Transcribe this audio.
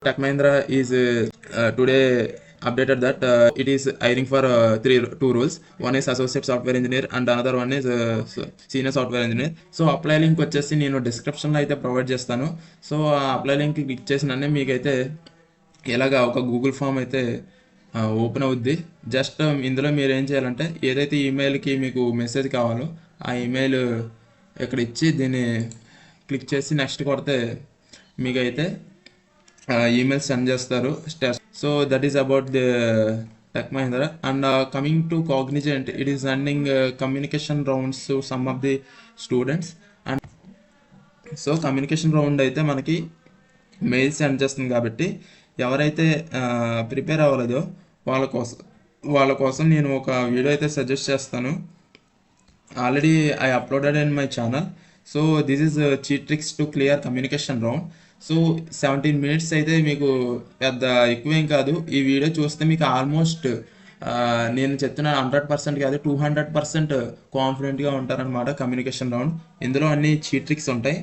Tech Mahindra is today updated that it is hiring for two roles. One is associate software engineer and another one is senior software engineer. So apply link వచ్చేసి నేను డిస్క్రిప్షన్లో అయితే provide చేస్తాను. So ఆ apply link click చేసిననే మీకైతే ఇలాగా ఒక Google form అయితే ఓపెన్ అవుద్ది. జస్ట్ ఇందులో మీరు ఏం చేయాలంటే ఏదైతే ఈమెయిల్కి మీకు మెసేజ్ కావాలో ఆ ఈమెయిల్ ఇక్కడ ఇచ్చి దీన్ని క్లిక్ చేసి నెక్స్ట్ కొడితే మీకైతే ఈమెయిల్ సెండ్ చేస్తారు. So that is about the Tech Mahindra. And coming to Cognizant, it is running communication rounds to some of the students. And so communication round అయితే మనకి మెయిల్ సెండ్ చేస్తుంది కాబట్టి ఎవరైతే prepare అవ్వలేదో వాళ్ళ కోసం నేను ఒక వీడియో అయితే సజెస్ట్ చేస్తాను. Already I uploaded in my channel. So this is cheat tricks to clear communication round. So 17 minutes అయితే మీకు పెద్ద ఎక్కువేం కాదు. ఈ వీడియో చూస్తే మీకు ఆల్మోస్ట్ నేను చెప్తున్నా 100% కాదు 200% కాన్ఫిడెంట్గా ఉంటారనమాట కమ్యూనికేషన్ రౌండ్. ఇందులో అన్ని చీట్ ట్రిక్స్ ఉంటాయి.